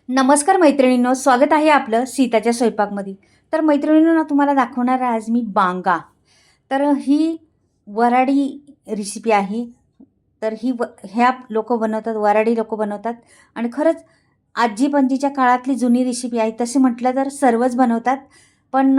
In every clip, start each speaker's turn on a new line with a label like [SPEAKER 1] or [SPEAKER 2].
[SPEAKER 1] नमस्कार मैत्रिणींनो, स्वागत आहे आपलं सीताच्या स्वयंपाकमध्ये. तर मैत्रिणींनो, तुम्हाला दाखवणार आहे आज मी बांगा. तर ही वऱ्हाडी रेसिपी आहे. तर ह्या लोकं बनवतात, वऱ्हाडी लोकं बनवतात आणि खरंच आजी-पणजीच्या काळातली जुनी रेसिपी आहे. तसे म्हटलं तर सर्वच बनवतात. पण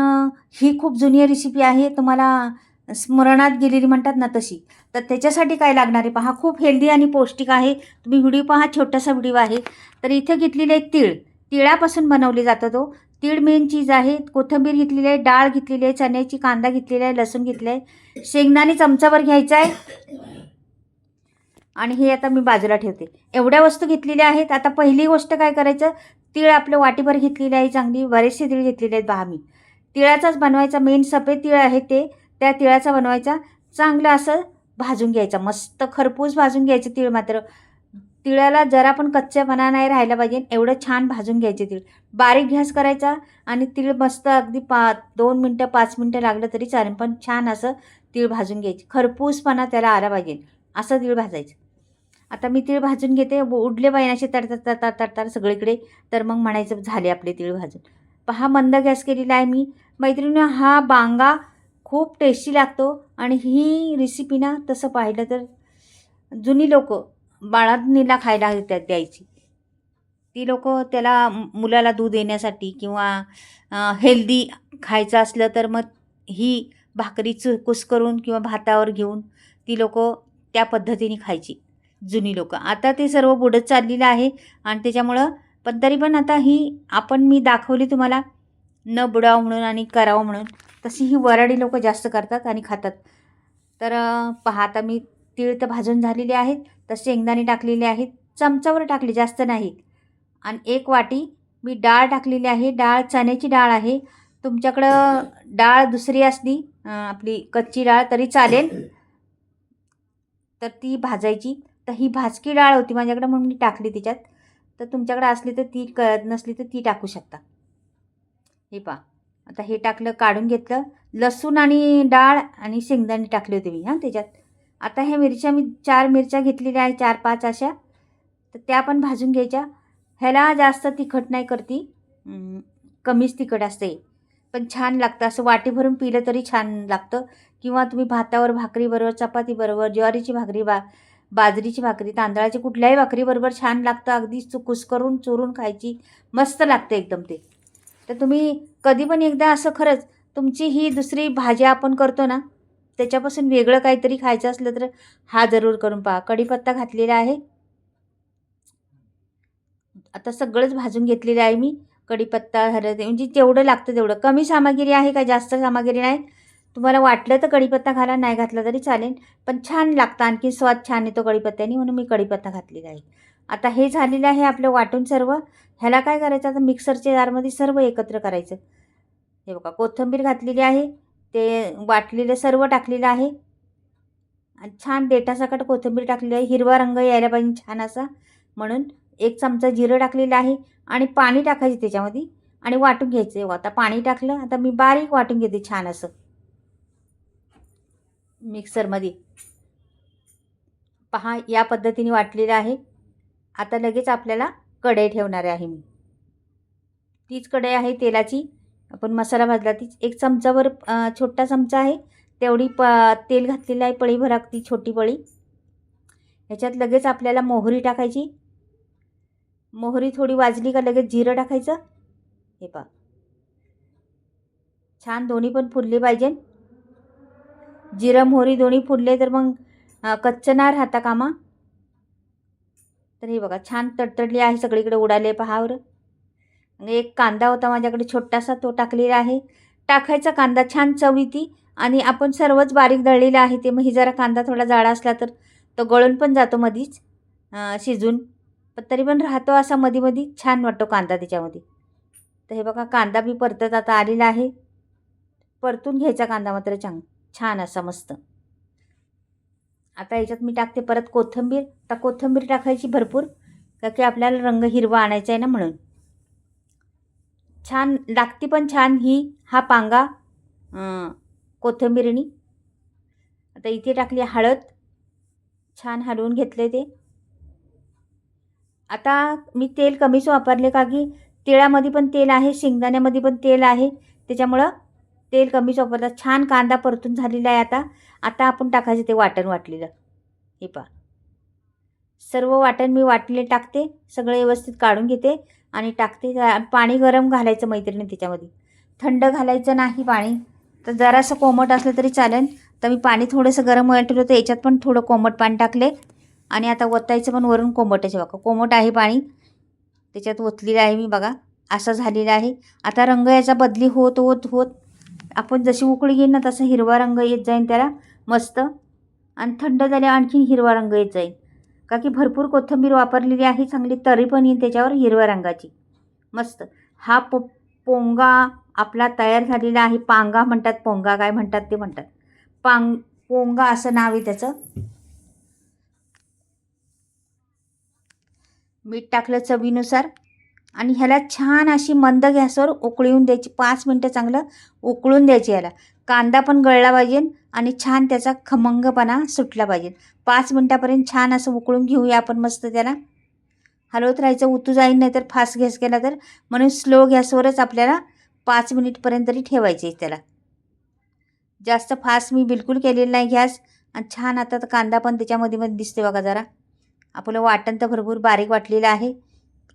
[SPEAKER 1] ही खूप जुनी रेसिपी आहे. तुम्हाला स्मरणात गेलेली म्हणतात ना तशी. तर त्याच्यासाठी काय लागणार आहे पहा, खूप हेल्दी आणि पौष्टिक आहे. तुम्ही व्हिडिओ पहा, छोटासा व्हिडिओ आहे. तर इथे घेतलेले आहे तीळ. तिळापासून बनवले जातं तो. तीळ मेन चीज आहे. कोथिंबीर घेतलेली आहे, डाळ घेतलेली आहे, चण्याची, कांदा घेतलेला आहे, लसूण घेतलं आहे, शेंगदाणे चमचाभर घ्यायचा आहे आणि हे आता मी बाजूला ठेवते. एवढ्या वस्तू घेतलेल्या आहेत. आता पहिली गोष्ट काय करायचं, तीळ आपलं वाटीभर घेतलेली आहे चांगली. बरेचसे तीळ घेतलेले आहेत पहा मी. तिळाचाच बनवायचा, मेन सफेद तीळ आहे ते. त्या तिळाचा बनवायचा. चांगलं असं भाजून घ्यायचा, मस्त खरपूस भाजून घ्यायचं तीळ मात्र. तिळाला जरा पण कच्चेपणा नाही राहायला पाहिजे, एवढं छान भाजून घ्यायचे तीळ. बारीक गॅस करायचा आणि तीळ मस्त अगदी 2 मिनटं 5 मिनटं लागलं तरी चालेल, पण छान असं तीळ भाजून घ्यायचे. खरपूसपणा त्याला आला पाहिजे असं तीळ भाजायचं. आता मी तीळ भाजून घेते. उडले पाहिजे असे तडतड तडतड तडतड सगळीकडे. तर मग म्हणायचं झाले आपले तीळ भाजून. पहा, मंद गॅस केलेला आहे मी. मैत्रिणींनो, हा बांगा खूप टेस्टी लागतो आणि ही रेसिपी ना तसं पाहिलं तर जुनी लोकं बाळंतिणीला खायला द्यायची. ती लोकं त्याला मुलाला दूध देण्यासाठी किंवा हेल्दी खायचं असलं तर मग ही भाकरीचं कुस्करून किंवा भातावर घेऊन ती लोकं त्या पद्धतीने खायची जुनी लोकं. आता ते सर्व बुडत चाललेलं आहे आणि त्याच्यामुळं पण तरी पण आता ही मी दाखवली तुम्हाला न बुडावं म्हणून आणि करावं म्हणून. तशी ही वऱ्हाडी लोकं जास्त करतात आणि खातात. तर पहा, आता मी तीळ तर भाजून झालेले आहेत. तर शेंगदाणे टाकलेले आहेत, चमचाभर टाकले, जास्त नाही. आणि 1 वाटी मी डाळ टाकलेली आहे. डाळ चण्याची डाळ आहे. तुमच्याकडं डाळ दुसरी असली आपली कच्ची डाळ तरी चालेल, तर ती भाजायची. तर ही भाजकी डाळ होती माझ्याकडं म्हणून मी टाकली त्याच्यात. तर तुमच्याकडे असली तर ती नसली तर ती टाकू शकता. हे पहा, आता हे टाकलं, काढून घेतलं. लसूण आणि डाळ आणि शेंगदाणे टाकले होते मी त्याच्यात. आता ह्या मिरच्या मी 4 मिरच्या घेतलेल्या आहे, 4-5 अशा. तर त्या पण भाजून घ्यायच्या. ह्याला जास्त तिखट नाही करती, कमीच तिखट असते. पण छान लागतं, असं वाटी भरून पिलं तरी छान लागतं. किंवा तुम्ही भातावर, भाकरीबरोबर, चपातीबरोबर, ज्वारीची भाकरी, बाजरीची भाकरी, तांदळाची कुठल्याही भाकरीबरोबर छान लागतं. अगदी कुस्करून चुरून खायची, मस्त लागतं एकदम ते. तर तुम्ही कधी पण एकदा असं खरंच तुमची ही दुसरी भाज्या आपण करतो ना, त्याच्यापासून वेगळं काहीतरी खायचं असलं तर हा जरूर करून पहा. कढीपत्ता घातलेला आहे. आता सगळंच भाजून घेतलेलं आहे मी. कढीपत्ता, हळद, म्हणजे जेवढं लागतं तेवढं. कमी सामग्री आहे, का जास्त सामग्री नाही. तुम्हाला वाटलं तर कढीपत्ता घाला, नाही घातला तरी चालेल. पण छान लागतं, आणखी स्वाद छान येतो कढीपत्त्याने, म्हणून मी कढीपत्ता घातलेला आहे. आता हे झालेलं आहे आपलं वाटून सर्व. ह्याला काय करायचं, आता मिक्सरच्या जारमध्ये सर्व एकत्र करायचं. हे बघा, कोथिंबीर घातलेली आहे, ते वाटलेलं सर्व टाकलेलं आहे आणि छान देठासकट कोथिंबीर टाकलेली आहे. हिरवा रंग यायला पाहिजे छान असा, म्हणून 1 चमचा जिरं टाकलेलं आहे आणि पाणी टाकायचं त्याच्यामध्ये आणि वाटून घ्यायचं. आता पाणी टाकलं. आता मी बारीक वाटून घेते छान असं मिक्सरमध्ये. पहा, या पद्धतीने वाटलेलं आहे. आता लगेच आपल्याला कढई ठेवणार आहे मी. तीच कढई आहे तेलाची. आपण मसाला भाजला तीच. 1 चमचाभर, छोटा चमचा आहे तेवढी तेल घातलेलं आहे, पळीभर अगदी छोटी पळी. ह्याच्यात लगेच आपल्याला मोहरी टाकायची. मोहरी थोडी वाजली का लगेच जिरं टाकायचं. हे पहा, छान दोन्ही पण फुलले पाहिजे. जिरं मोहरी दोन्ही फुलले तर मग कच्चं नाही राहता कामा. तर हे बघा, छान तडतडली आहे, सगळीकडे उडाले पहा बरं. आणि 1 कांदा होता माझ्याकडे छोटासा, तो टाकलेला आहे. टाकायचा कांदा, छान चव येते. आणि आपण सर्वच बारीक दळलेलं आहे ते. मग ही जरा कांदा थोडा जाडा असला तर तो गळून पण जातो मधीच शिजून. पण तरी पण राहतो असा मधी छान वाटतो कांदा त्याच्यामध्ये. तर हे बघा, कांदा बी परतत आता आलेला आहे. परतून घ्यायचा कांदा मात्र छान असा मस्त. आता याच्यात मी टाकते परत कोथिंबीर. आता कोथिंबीर टाकायची भरपूर, का की आपल्याला रंग हिरवा आणायचा आहे ना, म्हणून. छान लागते पण छान हा पांगा कोथिंबीरनी. आता इथे टाकली हळद, छान हलवून घेतले ते. आता मी तेल कमीच वापरले का की तिळामध्ये पण तेल आहे, शेंगदाण्यामध्ये पण तेल आहे, त्याच्यामुळं तेल कमीच वापरतात. छान कांदा परतून झालेला आहे आता. आता आपण टाकायचं ते वाटण वाटलेलं. हे पहा, सर्व वाटण मी वाटले टाकते, सगळे व्यवस्थित काढून घेते आणि टाकते. पाणी गरम घालायचं मैत्रिणी त्याच्यामध्ये, थंड घालायचं नाही पाणी. तर जरासं कोमट असलं तरी चालेल. तर मी पाणी थोडंसं गरम व्हायला ठेवलं, तर याच्यात पण थोडं कोमट पाणी टाकले आणि आता ओतायचं पण वरून कोमटच बघा. कोमट आहे पाणी, त्याच्यात ओतलेलं आहे मी बघा. असं झालेलं आहे. आता रंग याचा बदली होत होत होत आपण जशी उकळी घेईन ना तसा हिरवा रंग येत जाईल त्याला मस्त. आणि थंड झाल्या आणखीन हिरवा रंग येत जाईल, का की भरपूर कोथिंबीर वापरलेली आहे. चांगली तरी पण येईल त्याच्यावर हिरव्या रंगाची मस्त. हा पोंगा आपला तयार झालेला आहे. पांगा म्हणतात, पोंगा काय म्हणतात ते म्हणतात. पोंगा असं नाव आहे त्याचं. मीठ टाकलं चवीनुसार आणि ह्याला छान अशी मंद गॅसवर उकळून द्यायची. 5 मिनटं चांगलं उकळून द्यायची याला. कांदा पण गळला पाहिजे आणि छान त्याचा खमंगपणा सुटला पाहिजे. 5 मिनटापर्यंत छान असं उकळून घेऊया आपण मस्त. त्याला हलवत राहायचं, उतू जाईल नाही तर फास्ट गॅस केला तर. म्हणून स्लो गॅसवरच आपल्याला 5 मिनिटपर्यंत तरी ठेवायचे त्याला. जास्त फास्ट मी बिलकुल केलेलं नाही गॅस. आणि छान आता तर कांदा पण त्याच्यामध्ये मध्ये दिसते बघा जरा. आपलं वाटण तर भरपूर बारीक वाटलेलं आहे,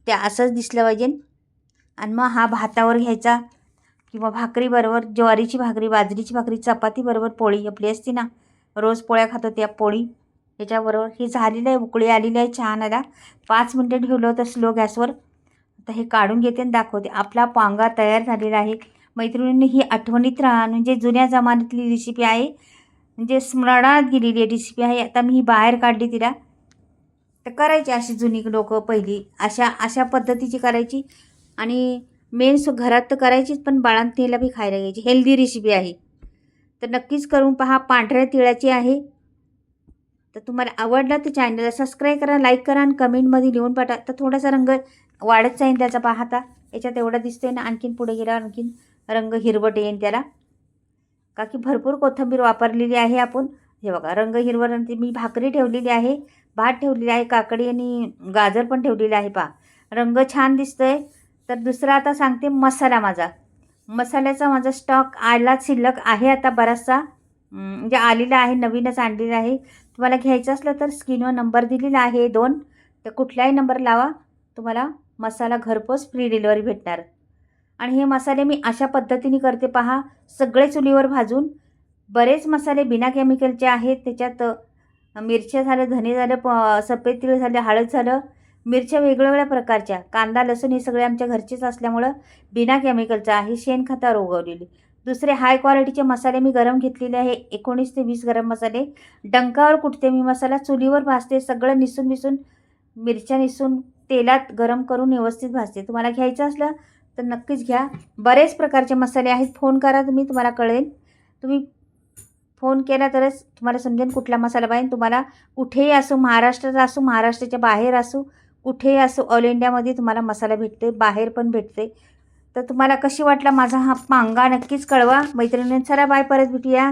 [SPEAKER 1] ते असंच दिसलं पाहिजे. आणि मग हा भातावर घ्यायचा किंवा भाकरीबरोबर, ज्वारीची भाकरी, बाजरीची भाकरी, चपातीबरोबर, पोळी आपली असते ना, रोज पोळ्या खातो त्या पोळी, त्याच्याबरोबर. हे झालेलं आहे, उकळी आलेली आहे छान. आला 5 मिनटं ठेवलं होतं स्लो गॅसवर. आता हे काढून घेते आणि दाखवते. आपला पांगा तयार झालेला आहे मैत्रिणींनी. ही आठवणीत राहा, म्हणजे जुन्या जमान्यातली रेसिपी आहे, म्हणजे स्मरणात गेलेली रेसिपी आहे. आता मी ही बाहेर काढली तिला. तर करायची अशी जुनी लोकं पहिली, अशा अशा पद्धतीची करायची. आणि मेन घरात तर करायचीच, पण बाळंतीला बी खायला घ्यायची. हेल्दी रेसिपी आहे, तर नक्कीच करून पहा. पांढऱ्या तिळाची आहे. तर तुम्हाला आवडला तर चॅनलला सबस्क्राईब करा, लाईक करा आणि कमेंटमध्ये लिहून पाठवा. तर थोडासा रंग वाढत जाईल त्याचा पाहता. याच्यात एवढा दिसतोय ना, आणखीन पुढे गेल्यावर आणखीन रंग हिरवट येईल त्याला, का की भरपूर कोथिंबीर वापरलेली आहे आपण. हे बघा रंग हिरवट. मी भाकरी ठेवलेली आहे, भात ठेवलेली आहे, काकडी आणि गाजर पण ठेवलेली आहे. पहा रंग छान दिसतोय. तर दुसरा आता सांगते मसाला. मसाल्याचा माझा स्टॉक आला, शिल्लक आहे आता बराचसा, म्हणजे आलेला आहे, नवीनच आणलेला आहे. तुम्हाला घ्यायचं असलं तर स्क्रीनवर नंबर दिलेला आहे 2, तर कुठलाही नंबर लावा, तुम्हाला मसाला घरपोच फ्री डिलिव्हरी भेटणार. आणि हे मसाले मी अशा पद्धतीने करते पहा, सगळे चुलीवर भाजून. बरेच मसाले बिना केमिकलचे आहेत. त्याच्यात मिरच्या झालं, धने झालं, सफेद तीळ झालं, हळद झालं, मिरच्या वेगवेगळ्या प्रकारच्या, कांदा लसूण हे सगळे आमच्या घरचेच असल्यामुळं बिना केमिकलचं आहे, शेणखतावर उगवलेले. दुसरे हाय क्वालिटीचे मसाले मी गरम घेतलेले आहे, 19 ते 20 गरम मसाले. डंकावर कुटते मी मसाला, चुलीवर भाजते, सगळं निसून मिरच्या निसून तेलात गरम करून व्यवस्थित भाजते. तुम्हाला घ्यायचं असलं तर नक्कीच घ्या. बरेच प्रकारचे मसाले आहेत. फोन करा तुम्ही, तुम्हाला कळेल. तुम्ही फोन केला तरच तुम्हाला समजेल कुठला मसाला पाहिजे तुम्हाला. कुठेही असो, महाराष्ट्रात असो, महाराष्ट्राच्या बाहेर असो, कुठेही असो, ऑल इंडियामध्ये तुम्हाला मसाला भेटते, बाहेर पण भेटते. तर तुम्हाला कशी वाटला माझा हा पांगा नक्कीच कळवा मैत्रिणींनी. चला बाय, परत भेटूया.